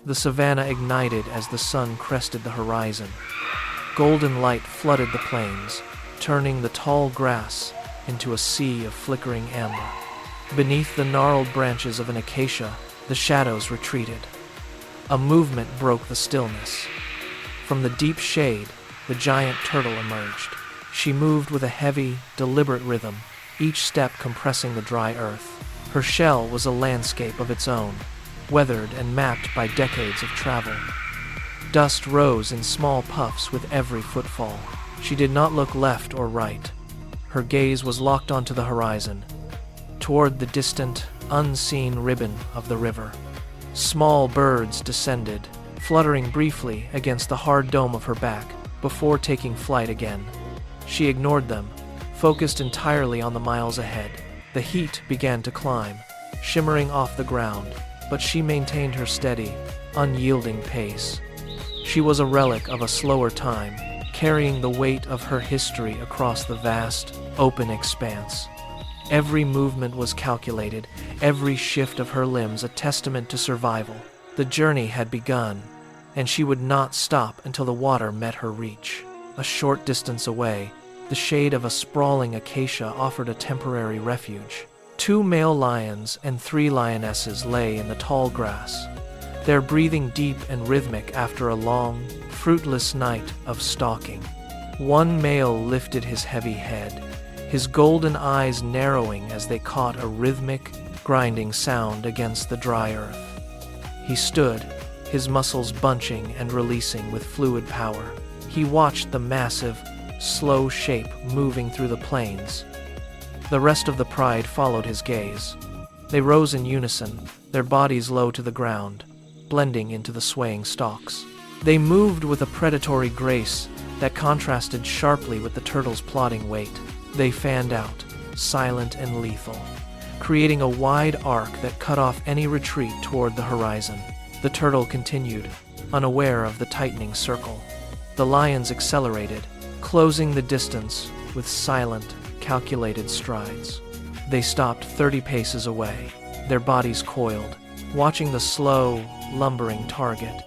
The savanna ignited as the sun crested the horizon. Golden light flooded the plains, turning the tall grass into a sea of flickering amber. Beneath the gnarled branches of an acacia, the shadows retreated. A movement broke the stillness. From the deep shade, the giant turtle emerged. She moved with a heavy, deliberate rhythm, each step compressing the dry earth. Her shell was a landscape of its own, weathered and mapped by decades of travel. Dust rose in small puffs with every footfall. She did not look left or right. Her gaze was locked onto the horizon, toward the distant, unseen ribbon of the river. Small birds descended, fluttering briefly against the hard dome of her back before taking flight again. She ignored them, focused entirely on the miles ahead. The heat began to climb, shimmering off the ground, but she maintained her steady, unyielding pace. She was a relic of a slower time, carrying the weight of her history across the vast, open expanse. Every movement was calculated, every shift of her limbs a testament to survival. The journey had begun, and she would not stop until the water met her reach. A short distance away, the shade of a sprawling acacia offered a temporary refuge. 2 male lions and 3 lionesses lay in the tall grass, their breathing deep and rhythmic after a long, fruitless night of stalking. One male lifted his heavy head, his golden eyes narrowing as they caught a rhythmic, grinding sound against the dry earth. He stood, his muscles bunching and releasing with fluid power. He watched the massive, slow shape moving through the plains. The rest of the pride followed his gaze. They rose in unison, their bodies low to the ground, blending into the swaying stalks. They moved with a predatory grace that contrasted sharply with the turtle's plodding weight. They fanned out, silent and lethal, creating a wide arc that cut off any retreat toward the horizon. The turtle continued, unaware of the tightening circle. The lions accelerated, closing the distance with silent, calculated strides. They stopped 30 paces away, their bodies coiled, watching the slow, lumbering target.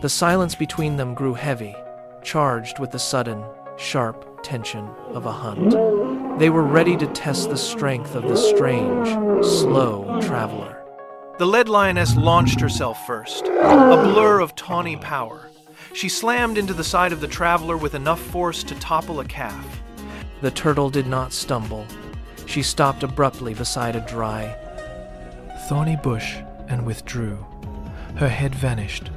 The silence between them grew heavy, charged with the sudden, sharp tension of a hunt. They were ready to test the strength of the strange, slow traveler. The lead lioness launched herself first, a blur of tawny power. She slammed into the side of the traveler with enough force to topple a calf. The turtle did not stumble. She stopped abruptly beside a dry, thorny bush and withdrew. Her head vanished,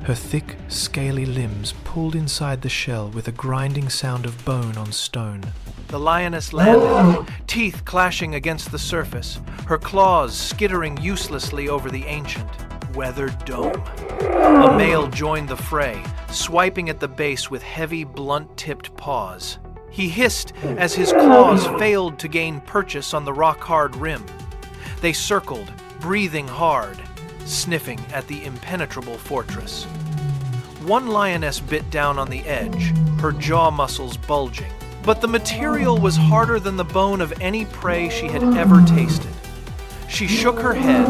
her thick, scaly limbs pulled inside the shell with a grinding sound of bone on stone. The lioness landed, teeth clashing against the surface, her claws skittering uselessly over the ancient, weathered dome. A male joined the fray, swiping at the base with heavy, blunt-tipped paws. He hissed as his claws failed to gain purchase on the rock-hard rim. They circled, breathing hard, sniffing at the impenetrable fortress. One lioness bit down on the edge, her jaw muscles bulging. But the material was harder than the bone of any prey she had ever tasted. She shook her head,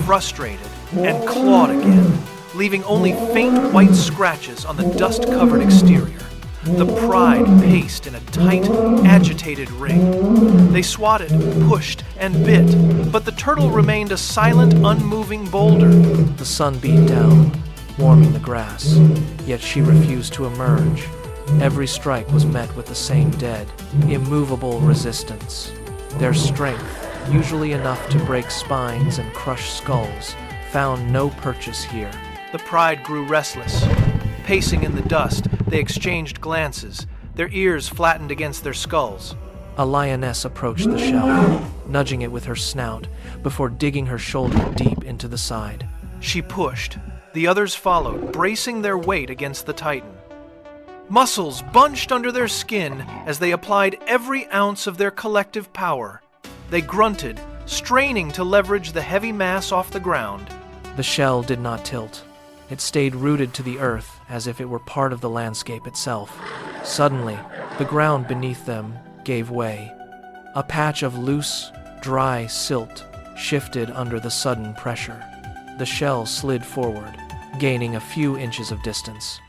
frustrated, and clawed again, leaving only faint white scratches on the dust-covered exterior. The pride paced in a tight, agitated ring. They swatted, pushed, and bit, but the turtle remained a silent, unmoving boulder. The sun beat down, warming the grass, yet she refused to emerge. Every strike was met with the same dead, immovable resistance. Their strength, usually enough to break spines and crush skulls, found no purchase here. The pride grew restless. Pacing in the dust, they exchanged glances, their ears flattened against their skulls. A lioness approached the shell, nudging it with her snout before digging her shoulder deep into the side. She pushed. The others followed, bracing their weight against the titan. Muscles bunched under their skin as they applied every ounce of their collective power. They grunted, straining to leverage the heavy mass off the ground. The shell did not tilt. It stayed rooted to the earth as if it were part of the landscape itself. Suddenly, the ground beneath them gave way. A patch of loose, dry silt shifted under the sudden pressure. The shell slid forward, gaining a few inches of distance.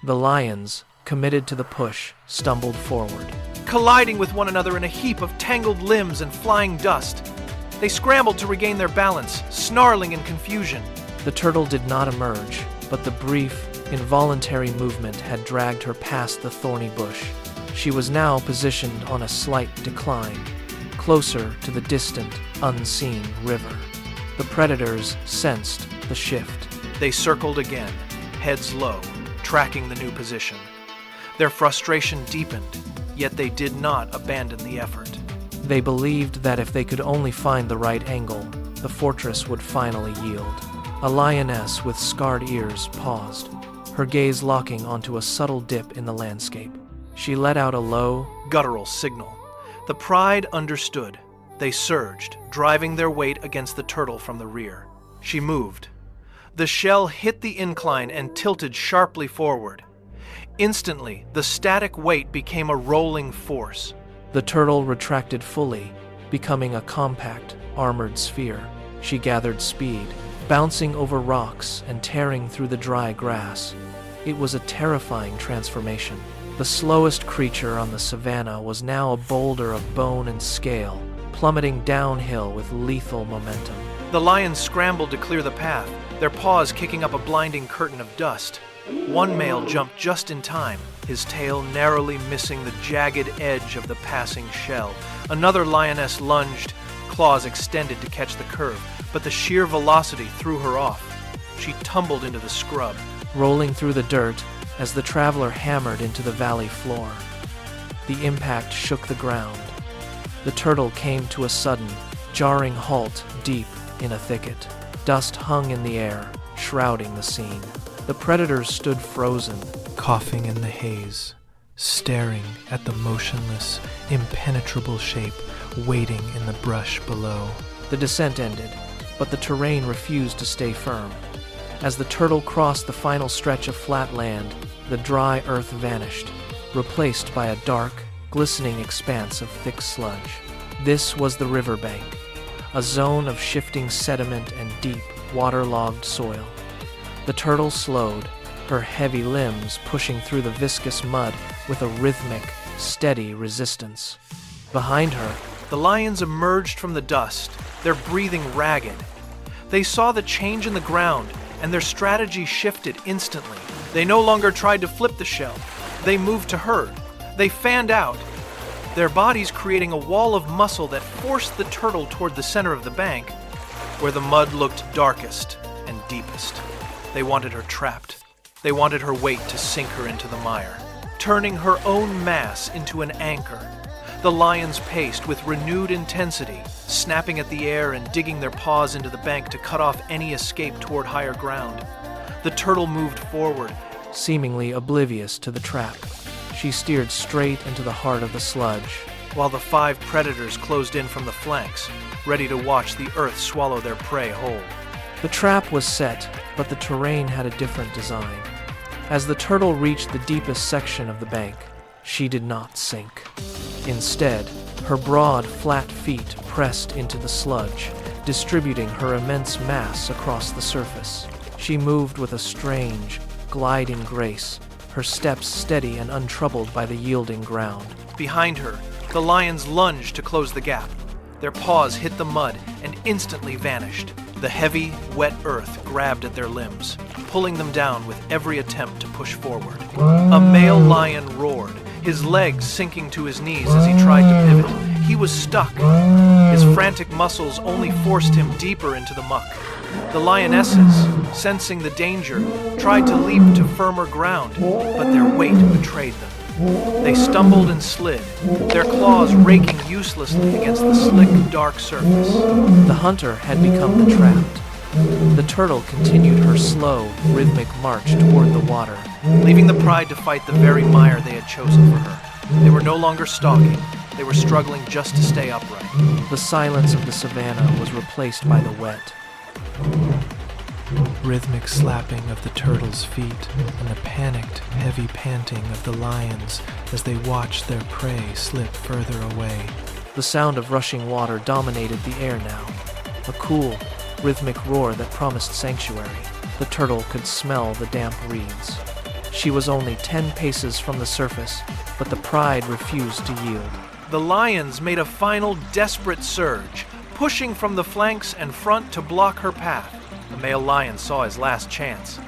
The lions, committed to the push, stumbled forward, colliding with one another in a heap of tangled limbs and flying dust. They scrambled to regain their balance, snarling in confusion. The turtle did not emerge, but the brief, involuntary movement had dragged her past the thorny bush. She was now positioned on a slight decline, closer to the distant, unseen river. The predators sensed the shift. They circled again, heads low, tracking the new position. Their frustration deepened, yet they did not abandon the effort. They believed that if they could only find the right angle, the fortress would finally yield. A lioness with scarred ears paused, her gaze locking onto a subtle dip in the landscape. She let out a low, guttural signal. The pride understood. They surged, driving their weight against the turtle from the rear. She moved. The shell hit the incline and tilted sharply forward. Instantly, the static weight became a rolling force. The turtle retracted fully, becoming a compact, armored sphere. She gathered speed, bouncing over rocks and tearing through the dry grass. It was a terrifying transformation. The slowest creature on the savanna was now a boulder of bone and scale, plummeting downhill with lethal momentum. The lions scrambled to clear the path, their paws kicking up a blinding curtain of dust. One male jumped just in time, his tail narrowly missing the jagged edge of the passing shell. Another lioness lunged, claws extended to catch the curve, but the sheer velocity threw her off. She tumbled into the scrub, rolling through the dirt as the traveler hammered into the valley floor. The impact shook the ground. The turtle came to a sudden, jarring halt deep in a thicket. Dust hung in the air, shrouding the scene. The predators stood frozen, coughing in the haze, staring at the motionless, impenetrable shape waiting in the brush below. The descent ended, but the terrain refused to stay firm. As the turtle crossed the final stretch of flat land, the dry earth vanished, replaced by a dark, glistening expanse of thick sludge. This was the riverbank, a zone of shifting sediment and deep, waterlogged soil. The turtle slowed, her heavy limbs pushing through the viscous mud with a rhythmic, steady resistance. Behind her, the lions emerged from the dust, their breathing ragged. They saw the change in the ground, and their strategy shifted instantly. They no longer tried to flip the shell. They moved to herd. They fanned out, their bodies creating a wall of muscle that forced the turtle toward the center of the bank, where the mud looked darkest and deepest. They wanted her trapped. They wanted her weight to sink her into the mire, turning her own mass into an anchor. The lions paced with renewed intensity, snapping at the air and digging their paws into the bank to cut off any escape toward higher ground. The turtle moved forward, seemingly oblivious to the trap. She steered straight into the heart of the sludge, while the 5 predators closed in from the flanks, ready to watch the earth swallow their prey whole. The trap was set, but the terrain had a different design. As the turtle reached the deepest section of the bank, she did not sink. Instead, her broad, flat feet pressed into the sludge, distributing her immense mass across the surface. She moved with a strange, gliding grace, her steps steady and untroubled by the yielding ground. Behind her, the lions lunged to close the gap. Their paws hit the mud and instantly vanished. The heavy, wet earth grabbed at their limbs, pulling them down with every attempt to push forward. A male lion roared, his legs sinking to his knees as he tried to pivot. He was stuck. His frantic muscles only forced him deeper into the muck. The lionesses, sensing the danger, tried to leap to firmer ground, but their weight betrayed them. They stumbled and slid, their claws raking uselessly against the slick, dark surface. The hunter had become the trapped. The turtle continued her slow, rhythmic march toward the water, leaving the pride to fight the very mire they had chosen for her. They were no longer stalking. They were struggling just to stay upright. The silence of the savanna was replaced by the wet, rhythmic slapping of the turtle's feet and the panicked, heavy panting of the lions as they watched their prey slip further away. The sound of rushing water dominated the air now, a cool, rhythmic roar that promised sanctuary. The turtle could smell the damp reeds. She was only 10 paces from the surface, but the pride refused to yield. The lions made a final desperate surge, pushing from the flanks and front to block her path. The male lion saw his last chance.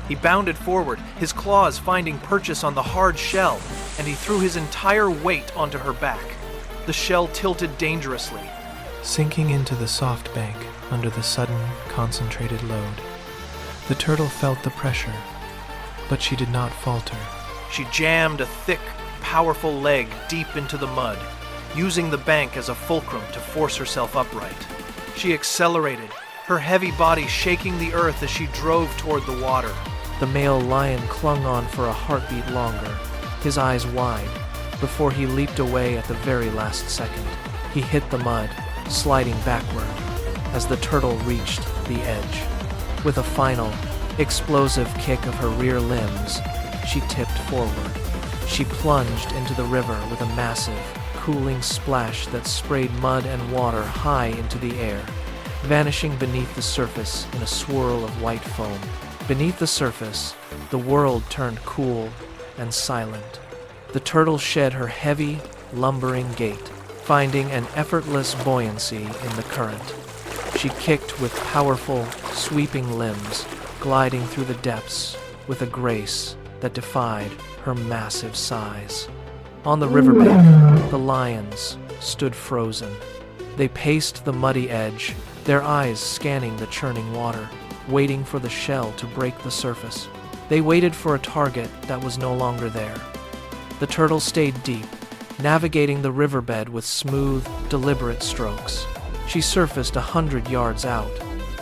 He bounded forward, his claws finding purchase on the hard shell, and he threw his entire weight onto her back. The shell tilted dangerously, sinking into the soft bank under the sudden, concentrated load. The turtle felt the pressure, but she did not falter. She jammed a thick, powerful leg deep into the mud, using the bank as a fulcrum to force herself upright. She accelerated, her heavy body shaking the earth as she drove toward the water. The male lion clung on for a heartbeat longer, his eyes wide, before he leaped away at the very last second. He hit the mud, sliding backward, as the turtle reached the edge. With a final, explosive kick of her rear limbs, she tipped forward. She plunged into the river with a massive, cooling splash that sprayed mud and water high into the air, vanishing beneath the surface in a swirl of white foam. Beneath the surface, the world turned cool and silent. The turtle shed her heavy, lumbering gait, finding an effortless buoyancy in the current. She kicked with powerful, sweeping limbs, gliding through the depths with a grace that defied her massive size. On the riverbank, the lions stood frozen. They paced the muddy edge, their eyes scanning the churning water, waiting for the shell to break the surface. They waited for a target that was no longer there. The turtle stayed deep, navigating the riverbed with smooth, deliberate strokes. She surfaced 100 yards out,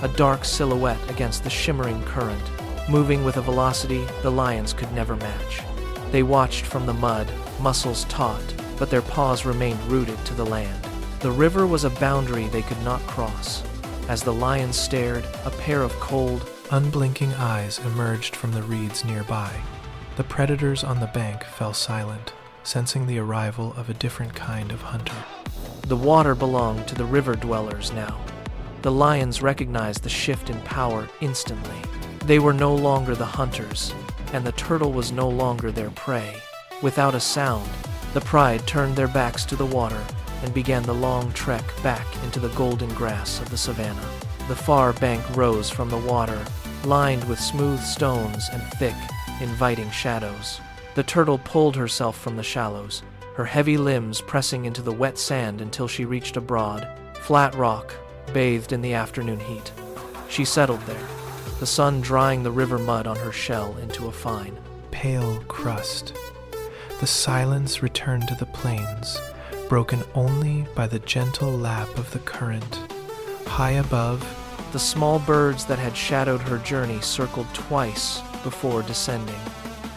a dark silhouette against the shimmering current, moving with a velocity the lions could never match. They watched from the mud, muscles taut, but their paws remained rooted to the land. The river was a boundary they could not cross. As the lions stared, a pair of cold, unblinking eyes emerged from the reeds nearby. The predators on the bank fell silent, sensing the arrival of a different kind of hunter. The water belonged to the river dwellers now. The lions recognized the shift in power instantly. They were no longer the hunters, and the turtle was no longer their prey. Without a sound, the pride turned their backs to the water and began the long trek back into the golden grass of the savanna. The far bank rose from the water, lined with smooth stones and thick, inviting shadows. The turtle pulled herself from the shallows, her heavy limbs pressing into the wet sand until she reached a broad, flat rock, bathed in the afternoon heat. She settled there, the sun drying the river mud on her shell into a fine, pale crust. The silence returned to the plains, broken only by the gentle lap of the current. High above, the small birds that had shadowed her journey circled twice before descending.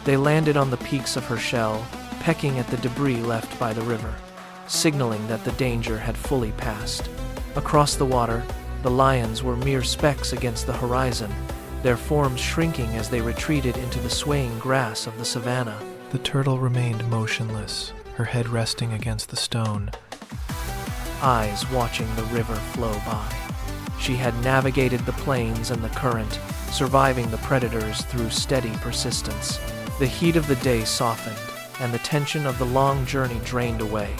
They landed on the peaks of her shell, pecking at the debris left by the river, signaling that the danger had fully passed. Across the water, the lions were mere specks against the horizon, their forms shrinking as they retreated into the swaying grass of the savanna. The turtle remained motionless, her head resting against the stone, eyes watching the river flow by. She had navigated the plains and the current, surviving the predators through steady persistence. The heat of the day softened, and the tension of the long journey drained away.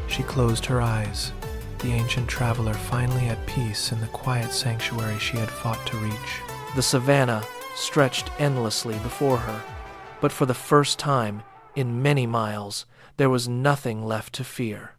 She closed her eyes, the ancient traveler finally at peace in the quiet sanctuary she had fought to reach. The savanna stretched endlessly before her, but for the first time in many miles, there was nothing left to fear.